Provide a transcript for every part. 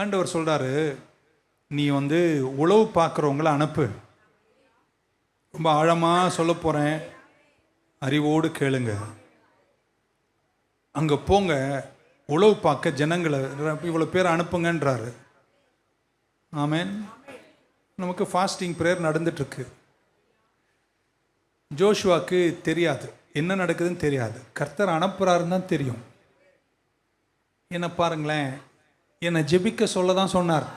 ஆண்டவர் சொல்றாரு, நீ உளவு பார்க்குறவங்கள அனுப்பு. ரொம்ப ஆழமாக சொல்ல போகிறேன், அறிவோடு கேளுங்க. அங்கே போங்க, உளவு பார்க்க ஜனங்களை இவ்வளோ பேர் அனுப்புங்கன்றாரு. ஆமென். நமக்கு ஃபாஸ்டிங் ப்ரேயர் நடந்துட்டுருக்கு. ஜோஷுவாக்கு தெரியாது என்ன நடக்குதுன்னு தெரியாது, கர்த்தர் அனுப்புகிறாருன்னு தான் தெரியும். என்ன பாருங்களேன், என்னை ஜெபிக்க சொல்ல தான் சொன்னார்.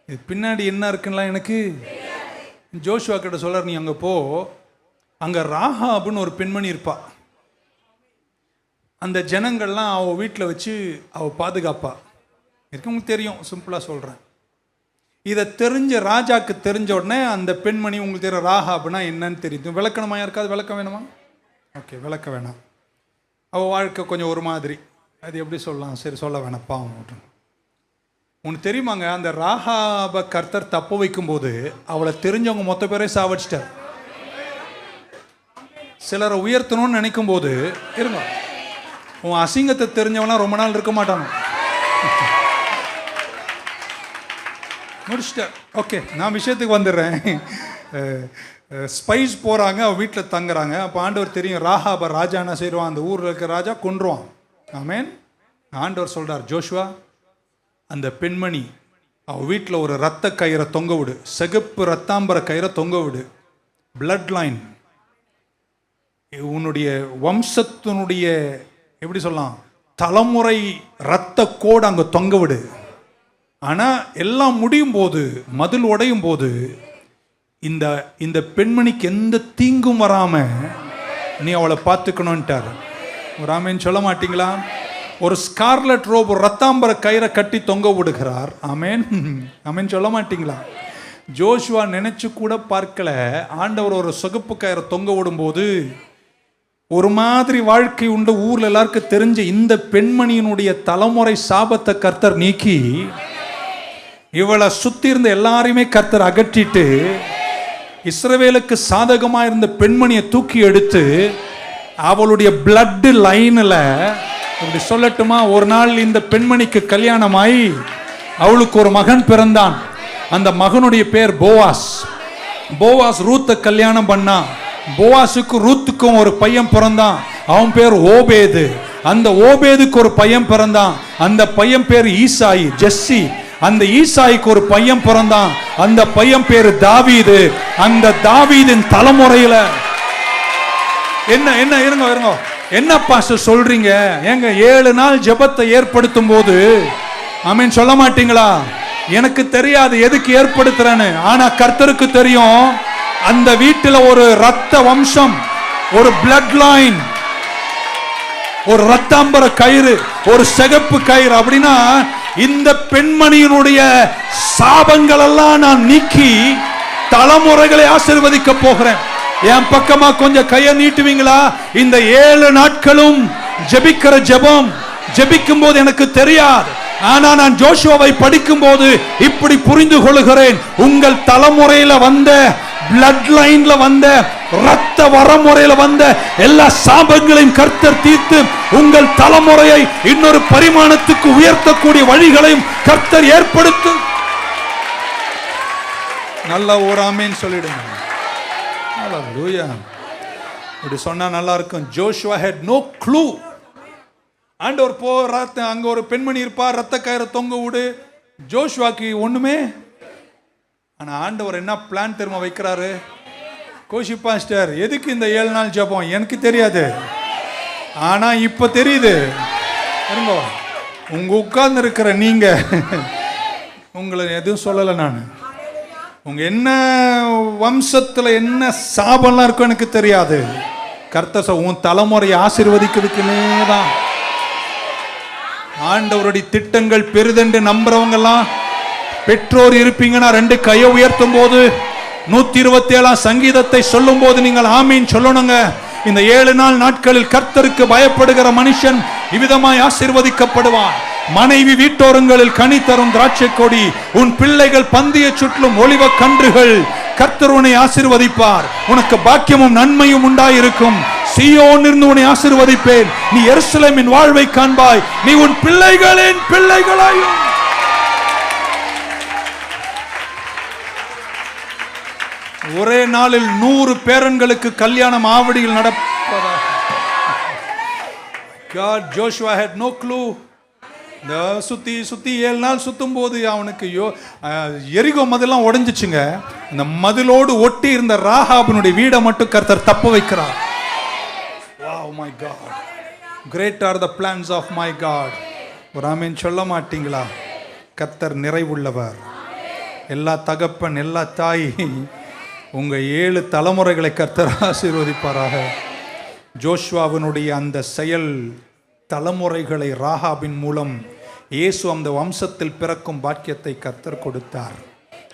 இது பின்னாடி என்ன இருக்குன்னா எனக்கு ஜோஷுவா கிட்ட சொல்றார், நீ அங்கே போ, அங்கே ராகாப்னு ஒரு பெண்மணி இருப்பா, அந்த ஜனங்கள்லாம் அவள் வீட்டில் வச்சு அவள் பாதுகாப்பா இருக்கு. உங்களுக்கு தெரியும், சிம்பிளாக சொல்கிறேன். இதை தெரிஞ்ச ராஜாக்கு தெரிஞ்ச உடனே அந்த பெண்மணி, உங்களுக்கு தெரியும் ராகாப்னா என்னன்னு தெரியும். விளக்கணுமா யாருக்காவது? விளக்கம் வேணுமா? ஓகே, விளக்க வேணாம். அவள் வாழ்க்கை கொஞ்சம் ஒரு மாதிரி, அது எப்படி சொல்லலாம், சரி சொல்ல வேணாம், பாவம். உனக்கு தெரியுமாங்க, அந்த ராகாப கர்த்தர் தப்ப வைக்கும்போது அவளை தெரிஞ்சவங்க மொத்த பேரே சாவடிச்சிட்டார். சிலரை உயர்த்தணும்னு நினைக்கும் போது, இருங்க, உன் அசிங்கத்தை தெரிஞ்சவனா ரொம்ப நாள் இருக்க மாட்டாங்க, முடிச்சிட்டார். ஓகே, நான் விஷயத்துக்கு வந்துடுறேன். ஸ்பைஸ் போகிறாங்க, அவள் வீட்டில் தங்குறாங்க. அப்போ ஆண்டவர் தெரியும், ராகாப ராஜா என்ன செய்வான், அந்த ஊரில் இருக்கிற ராஜா கொன்றுவான். ஆமென். ஆண்டவர் சொல்கிறார், ஜோஷுவா, அந்த பெண்மணி அவள் வீட்டில் ஒரு ரத்த கயிறை தொங்க விடு, சிகப்பு ரத்தாம்பர கயிறை தொங்க விடு. பிளட் லைன், உன்னுடைய வம்சத்தினுடைய எப்படி சொல்லலாம், தலைமுறை ரத்த கோடு அங்கே தொங்க விடு. ஆனால் எல்லாம் முடியும் போது, மதில் உடையும் போது, இந்த பெண்மணிக்கு எந்த தீங்கும் வராம நீ அவளை பார்த்துக்கணும்ட்டார். ஒரு ஆமேன் சொல்ல மாட்டீங்களா? ஒரு ஸ்கார்லட் ரோப், ஒரு ரத்தாம்பர கயிறை கட்டி தொங்க விடுகிறார். ஆமேன், ஆமேன் சொல்ல மாட்டீங்களா? ஜோஷுவா நினைச்சு கூட பார்க்கல, ஆண்டவர் ஒரு சிகப்பு கயிறை தொங்க விடும்போது ஒரு மாதிரி வாழ்க்கை உண்டு ஊர்ல எல்லாருக்கும் தெரிஞ்ச இந்த பெண்மணியினுடைய தலைமுறை சாபத்தை கர்த்தர் நீக்கி, இவளை சுத்தி இருந்த எல்லாரையுமே கர்த்தர் அகற்றிட்டு, இஸ்ரவேலுக்கு சாதகமா இருந்த பெண்மணியை தூக்கி எடுத்து அவளுடைய பிளட் லைன்ல, இப்படி சொல்லட்டுமா, ஒரு நாள் இந்த பெண்மணிக்கு கல்யாணமாய் அவளுக்கு ஒரு மகன் பிறந்தான். அந்த மகனுடைய பேர் போவாஸ். போவாஸ் ரூத்தை கல்யாணம் பண்ணா. போவாஸுக்கு ரூத்துக்கும் ஒரு பையன் பிறந்தான், அவன் பேர் ஓபேது. அந்த ஓபேதுக்கு ஒரு பையன் பிறந்தான், அந்த பையன் பேர் ஈசாயி, ஜெஸ்ஸி. அந்த ஈசாய்க்கு ஒரு பையன் பிறந்தான், அந்த பையன் பேரு தாவீது. அந்த தாவீதின் தலைமுறையில என்ன என்ன இருங்க இருங்க, என்ன பாஸ்டர் சொல்றீங்க? ஏங்க 7 நாள் ஜெபத்தை ஏற்படுத்தும் போது ஆமென் சொல்ல மாட்டீங்களா? எனக்கு தெரியாது எதுக்கு ஏற்படுத்துறேன்னு, ஆனா கர்த்தருக்கு தெரியும். அந்த வீட்டில் ஒரு ரத்த வம்சம், ஒரு பிளட் லைன், ஒரு ரத்தாம்பர கயிறு, ஒரு சிகப்பு கயிறு. அப்படின்னா இந்த பெண்மணியினுடைய சாபங்கள் எல்லாம் நான் நீக்கி தலைமுறைகளை ஆசீர்வதிக்க போகிறேன். என் பக்கமா கொஞ்சம் கையை நீட்டுவீங்களா? இந்த 7 நாட்களும் ஜெபிக்கிற ஜெபம் ஜெபிக்கும் போது எனக்கு தெரியாது, ஆனா நான் ஜோஷுவாவை படிக்கும் போது இப்படி புரிந்து கொள்கிறேன். உங்கள் தலைமுறையில வந்த, பிளட் லைன்ல வந்த, ரத்த வரமுறையில வந்த எல்லா சாபங்களையும் கர்த்தர் தீர்த்து உங்கள் தலைமுறையை இன்னொரு பரிமாணத்துக்கு உயர்த்தக்கூடிய வழிகளையும் கர்த்தர் ஏற்படுத்தும். நல்ல ஒரு ஆமென் சொல்லிடுங்க. ஹல்லேலூயா. இப்படி சொன்னா நல்லா இருக்கும். Joshua had no clue. ஆண்டவர் போறாரு, அங்க ஒரு பெண்மணி இருப்பா, ரத்த கயிறு தொங்க விடு. ஜோஷுவாக்கு ஒண்ணுமே. ஆனா ஆண்டவர் என்ன பிளான் தெரியுமா வைக்கிறாரு? கோஷி பாஸ்டர், எதுக்கு இந்த 7 நாள் ஜெபம்? எனக்கு தெரியாது, ஆனா இப்ப தெரியுது. உங்க உட்கார்ந்து இருக்கிற நீங்க, உங்களை எதுவும் சொல்லலை நான். உங்க என்ன வம்சத்துல என்ன சாபம்லாம் இருக்கும் எனக்கு தெரியாது. கர்த்தர் உன் தலைமுறையை ஆசீர்வதிக்கிறதுக்குன்னே தான். ஆண்டவருடைய திட்டங்கள் பெரிதென்று நம்புறவங்க எல்லாம் பெற்றோர் இருப்பீங்கன்னா 2 கையை உயர்த்தும் போது 127 சங்கீதத்தை சொல்லும் போது நீங்கள் ஆமீன் சொல்லணுங்க. இந்த 7 நாள் நாட்களில் கர்த்தருக்கு பயப்படுகிற மனுஷன் இவ்விதமாய் ஆசீர்வதிக்கப்படுவான். மனைவி வீட்டோரங்களில் கனி தரும் திராட்சை கொடி, உன் பிள்ளைகள் பந்திய சுற்றிலும் ஒலிவ கன்றுகள். கர்த்தர் உன்னை ஆசீர்வதிப்பார், உனக்கு பாக்கியமும் நன்மையும் உண்டாயிருக்கும். சீயோனிலிருந்து உன்னை ஆசீர்வதிப்பேன், நீ எருசலேமின் வாழ்வை காண்பாய், நீ உன் பிள்ளைகளின் பிள்ளைகளாயும். ஒரே நாளில் 100 பேரன்களுக்கு கல்யாணம் ஆவடியில் நடப்பதாக. God, Joshua had no clue. இந்த சுத்தி 7 நாள் சுத்தும் போது அவனுக்கு எரிகோ மதிலாம் உடைஞ்சிச்சுங்க. இந்த மதிலோடு ஒட்டி இருந்த ராகாபினுடைய வீடை மட்டும் கர்த்தர் தப்ப வைக்கிறார். Wow, my God. Great are the plans of my God. ஒரு ஆமென் சொல்ல மாட்டீங்களா? கர்த்தர் நிறைவுள்ளவர். எல்லா தகப்பன், எல்லா தாய், உங்க 7 தலைமுறைகளை கர்த்தர் ஆசீர்வதிப்பாராக. ஜோஷுவாவினுடைய அந்த செயல் தலைமுறைகளை ராகாபின் மூலம் இயேசு அந்த வம்சத்தில் பிறக்கும் பாக்கியத்தை கர்த்தர் கொடுத்தார்.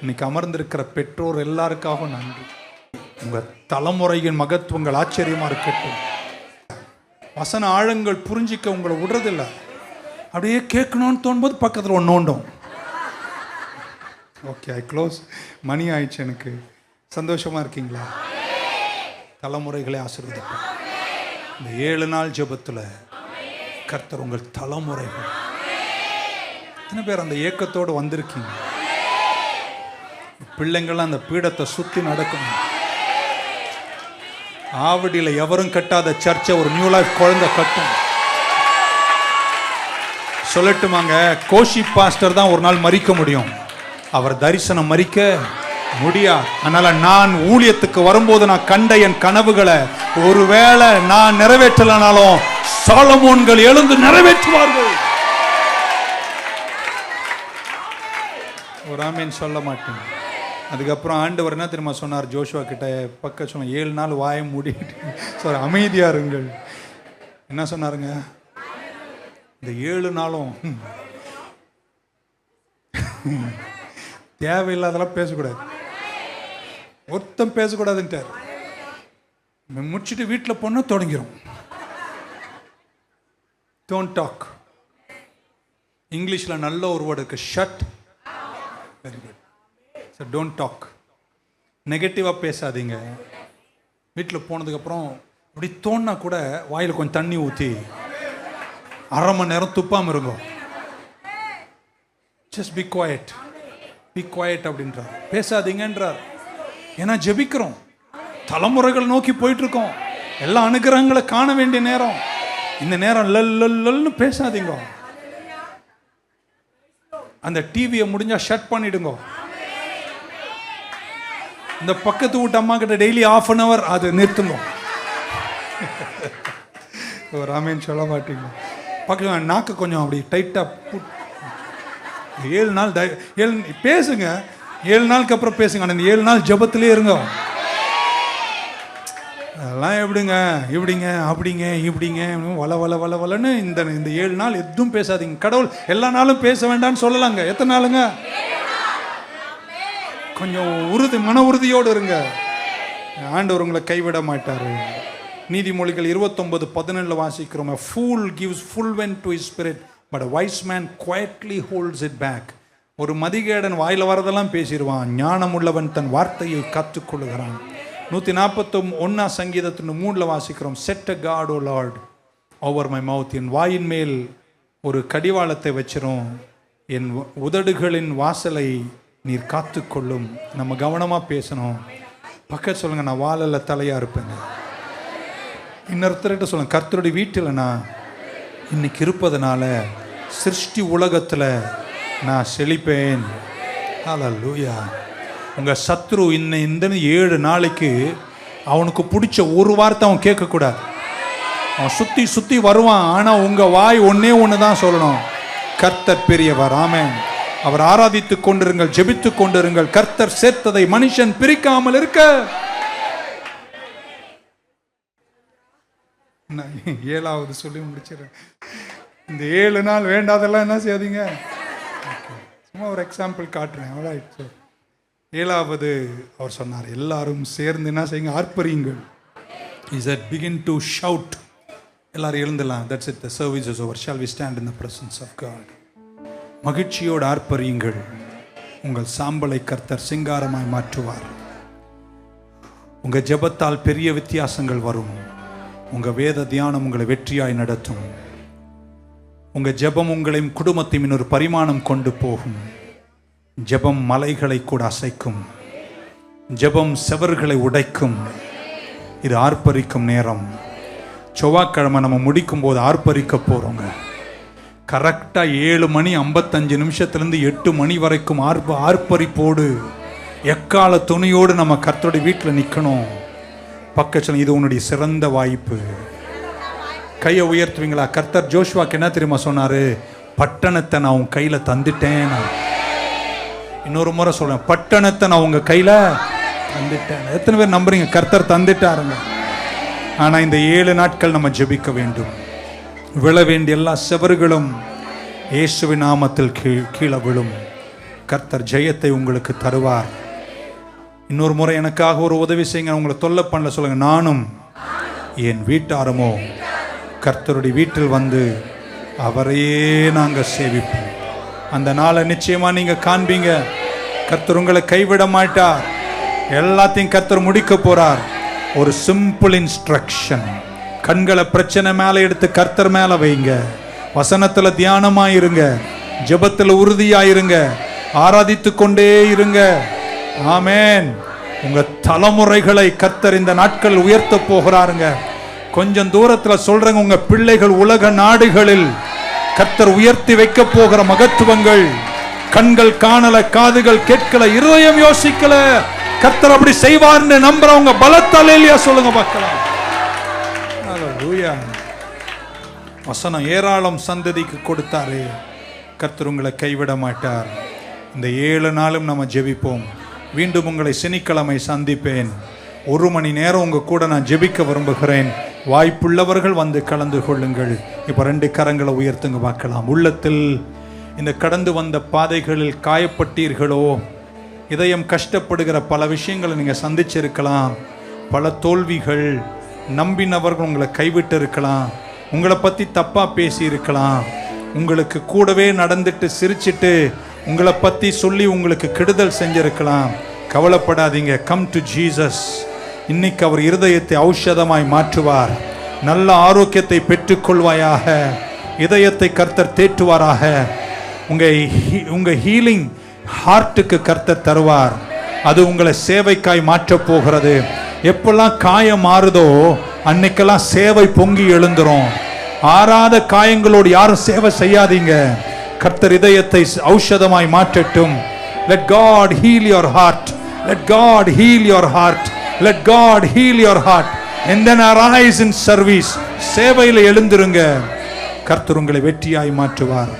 இன்னைக்கு அமர்ந்திருக்கிற பெற்றோர் எல்லாருக்காகவும் நன்றி. உங்க தலைமுறையின் மகத்துவங்கள் ஆச்சரியமா இருக்கட்டும். வசன ஆழங்கள் புரிஞ்சிக்க உங்களை விடுறதில்லை. அப்படியே கேட்கணும்னு தோணும்போது பக்கத்தில் ஒன்று நோண்டும். ஓகே, ஐ க்ளோஸ். மணி ஆயிடுச்சு. எனக்கு சந்தோஷமா இருக்கீங்களா? தலைமுறைகளை ஆசீர்வதிப்பார். இந்த 7 நாள் ஜெபத்தில் கர்த்தர் உங்கள் தலைமுறைகள். எத்தனை பேர் அந்த ஏக்கத்தோடு வந்திருக்கீங்க? பிள்ளைங்கள்லாம் அந்த பீடத்தை சுற்றி நடக்கணும். ஆவடியில் எவரும் கட்டாத சர்ச்சை ஒரு நியூ லைஃப் குழந்தை கட்டும். சொல்லட்டுமாங்க, கோஷி பாஸ்டர் தான் ஒரு நாள் மறிக்க முடியும், அவர் தரிசனம் மறிக்க முடியாது. அதனால நான் ஊழியத்துக்கு வரும்போது நான் கண்ட என் கனவுகளை ஒருவேளை நான் நிறைவேற்றலனாலும் சாலமோன்கள் எழுந்து நிறைவேற்றுவார்கள். ஒரு ஆமீன் சொல்ல மாட்டேன். அதுக்கப்புறம் ஆண்டவர் என்ன தெரியுமா சொன்னார்? ஜோஷுவா கிட்ட பக்கம் சொன்ன 7 நாள் வாயை மூடிட்டு சாரி அமைதியா இருங்கள். என்ன சொன்னாருங்க? இந்த 7 நாளும் தேவையில்லாதெல்லாம் பேசக்கூடாது, ஒருத்தம் பேசக்கூடாதுன்ட்டார். முடிச்சுட்டு வீட்டில் போனா தொடங்கிரும். Don't talk. இங்கிலீஷில் நல்ல ஒரு வேர்டு இருக்கு, shut. Very good. So don't talk. நெகட்டிவாக பேசாதீங்க. வீட்டில் போனதுக்கப்புறம் அப்படி தோணுனா கூட வாயில் கொஞ்சம் தண்ணி ஊற்றி அரை மணி நேரம் துப்பாமல் இருங்கோ. Just be quiet, be quiet அப்படின்றார். பேசாதீங்கன்றார். ஏன்னா ஜெபிக்கிறோம், தலைமுறைகள் நோக்கி போயிட்டு இருக்கோம், எல்லா அனுகிரகங்களை காண வேண்டிய நேரம். இந்த நேரம் லல்னு பேசாதீங்க. அந்த டிவியை முடிஞ்சா ஷட் பண்ணிடுங்க. இந்த பக்கத்து வீட்டு அம்மா கிட்ட டெய்லி ½ அது நிறுத்துங்க. ராமேன் சொல்ல மாட்டீங்க. பக்கம் நாக்கு கொஞ்சம் அப்படி டைட்டா 7 நாள் பேசுங்க. 7 நாளுக்கு அப்புறம் பேசுங்க. அந்த 7 நாள் ஜபத்திலே இருங்க. அதெல்லாம் எப்படிங்க இப்படிங்க அப்படிங்க இப்படிங்க வள வள வள வளன்னு இந்த 7 நாள் எதுவும் பேசாதீங்க. கடவுள் எல்லா நாளும் பேச வேண்டாம்னு சொல்லலாங்க. எத்தனை நாளுங்க? கொஞ்சம் மன உறுதியோடு இருங்க. ஆண்டவர் உங்களை கைவிட மாட்டாரு. நீதிமொழிகள் 29:17 வாசிக்கிறோம். A fool gives full vent to his spirit, but a wise man quietly holds it back. ஒரு மதிகேடன் வாயில வரதெல்லாம் பேசிடுவான், ஞானம் உள்ளவன் தன் வார்த்தையை காத்துக்கொள்ளுகிறான். 141 சங்கீதத்தின் 3 வாசிக்கிறோம். Set a guard, O Lord, over my mouth. என் வாயின் மேல் ஒரு கடிவாளத்தை வச்சிரும், என் உதடுகளின் வாசலை நீர் காத்துக்கொள்ளும். நம்ம கவனமா பேசணும். பக்கத்து சொல்லுங்க, நான் வாழல தலையா இருப்பேங்க. இன்னொருத்தர்கிட்ட சொல்லுங்க, கர்த்தருடைய வீட்டில் நான் இன்னைக்கு இருப்பதனால சிருஷ்டி உலகத்தில் நான் செழிப்பேன். ஹல்லேலூயா. உங்கள் சத்ரு இந்த 7 நாளைக்கு அவனுக்கு பிடிச்ச ஒரு வார்த்தை அவன் கேட்கக்கூடாது. அவன் சுற்றி சுற்றி வருவான். ஆனால் உங்கள் வாய் ஒன்று தான் சொல்லணும், கர்த்தர் பெரியவர். ஆமென். அவர் ஆராதித்து கொண்டிருங்கள், ஜெபித்து கொண்டிருங்கள். கர்த்தர் சேர்த்ததை மனுஷன் பிரிக்காமல் இருக்க. 7வது சொல்லி முடிச்சிடறேன். இந்த 7 நாள் வேண்டாதெல்லாம் என்ன செய்யாதீங்க. சும்மா ஒரு எக்ஸாம்பிள் காட்டுறேன். 7வது அவர் சொன்னார், எல்லாரும் சேர்ந்து என்ன செய்யுங்க, ஆர்ப்பரியுங்கள். He said, begin to shout. எல்லாரும் எழுந்தலாம். That's it, the service is over. Shall we stand in the presence of God? மகிழ்ச்சியோடு ஆர்ப்பரியுங்கள். உங்கள் சாம்பலை கர்த்தர் சிங்காரமாய் மாற்றுவார். உங்க ஜெபத்தால் பெரிய வித்தியாசங்கள் வரும். உங்க வேத தியானம் உங்களை வெற்றியாய் நடத்தும். உங்க ஜெபம் உங்களையும் குடும்பத்தையும் இன்னொரு பரிமாணம் கொண்டு போகும். ஜெபம் மலைகளை கூட அசைக்கும். ஜெபம் செவர்களை உடைக்கும். இது ஆர்ப்பரிக்கும் நேரம். செவ்வாய்க்கிழமை நம்ம முடிக்கும் போது ஆர்ப்பரிக்க போறோங்க. கரெக்டாக 7:55 8 மணி வரைக்கும் ஆர்ப்பரிப்போடு எக்கால துணியோடு நம்ம கர்த்தருடைய வீட்டில் நிற்கணும். பக்கத்தில் இது உன்னுடைய சிறந்த வாய்ப்பு. கையை உயர்த்துவீங்களா? கர்த்தர் ஜோஷுவாக்கு என்ன தெரியுமா சொன்னாரு? பட்டணத்தை நான் உன் கையில தந்துட்டேன். இன்னொரு முறை சொல்றேன், பட்டணத்தை நான் உங்க கையில தந்துட்டேன். எத்தனை பேர் நம்புறீங்க? கர்த்தர் தந்துட்டாருங்க. ஆனா இந்த 7 நாட்கள் நம்ம ஜெபிக்க வேண்டும். விழ வேண்டிய எல்லா செவர்களும் இயேசுவின் நாமத்தில் கீழே விழும். கர்த்தர் ஜெயத்தை உங்களுக்கு தருவார். இன்னொரு முறை எனக்காக ஒரு உதவி செய்யுங்க. உங்களை தொல்லை பண்ணல சொல்லுங்க. நானும் என் வீட்டாரமோ கர்த்தருடைய வீட்டில் வந்து அவரையே நாங்கள் சேவிப்போம். அந்த நாளை நிச்சயமா நீங்க காண்பீங்க. கர்த்தர் உங்களை கைவிட மாட்டார். எல்லாத்தையும் கர்த்தர் முடிக்க போறார். ஒரு சிம்பிள் இன்ஸ்ட்ரக்ஷன். கண்களை பிரச்சனை மேல எடுத்து கர்த்தர் மேல வைங்க. வசனத்துல தியானமா இருங்க. ஜெபத்துல உறுதியாயிருங்க. ஆராதித்து கொண்டே இருங்க. ஆமென். உங்க தலைமுறைகளை கர்த்தர் இந்த நாட்கள் உயர்த்த போகிறாருங்க. கொஞ்சம் தூரத்துல சொல்றேங்க, உங்க பிள்ளைகள் உலக நாடுகளில் கர்த்தர் உயர்த்தி வைக்க போகிற மகத்துவங்கள் கண்கள் காணல, காதுகள் கேட்கல, இருதயம் யோசிக்கல. கர்த்தர் அப்படி செய்வார்னு நம்புறவங்க பலத்தால் இல்லையா சொல்லுங்க பார்க்கலாம். ஹல்லேலூயா. வசனம் ஏராளம் சந்ததிக்கு கொடுத்தாரு. கர்த்தர் உங்களை கைவிட மாட்டார். இந்த 7 நாளும் நம்ம ஜெபிப்போம். மீண்டும் உங்களை சனிக்கிழமை சந்திப்பேன். 1 மணி நேரம் உங்க கூட நான் ஜெபிக்க விரும்புகிறேன். வாய்ப்புள்ளவர்கள் வந்து கலந்து கொள்ளுங்கள். இப்போ 2 கரங்களை உயர்த்துங்க பார்க்கலாம். உள்ளத்தில் இந்த கடந்து வந்த பாதைகளில் காயப்பட்டீர்களோ, இதயம் கஷ்டப்படுகிற பல விஷயங்களை நீங்கள் சந்திச்சிருக்கலாம். பல தோல்விகள், நம்பினவர்கள் உங்களை கைவிட்டு இருக்கலாம். உங்களை பற்றி தப்பாக பேசி இருக்கலாம். உங்களுக்கு கூடவே நடந்துட்டு சிரிச்சிட்டு உங்களை பற்றி சொல்லி உங்களுக்கு கெடுதல் செஞ்சிருக்கலாம். கவலைப்படாதீங்க. Come to Jesus. இன்னைக்கு அவர் இருதயத்தை ஔஷதமாய் மாற்றுவார். நல்ல ஆரோக்கியத்தை பெற்றுக்கொள்வாயாக. இதயத்தை கர்த்தர் தேற்றுவாராக. உங்க ஹீலிங் ஹார்ட்டுக்கு கர்த்தர் தருவார். அது உங்களை சேவைக்காய் மாற்றப் போகிறது. எப்பெல்லாம் காயம் மாறுதோ அன்னைக்கெல்லாம் சேவை பொங்கி எழுந்துரும். ஆறாத காயங்களோடு யாரும் சேவை செய்யாதீங்க. கர்த்தர் இதயத்தை ஔஷதமாய் மாற்றட்டும். Let God heal your heart. Let God heal your heart. Let God heal your heart. And then arise in service. சேவையில் எழுந்திருங்க. கர்த்தர் உங்களை வெற்றியாய் மாற்றுவார்.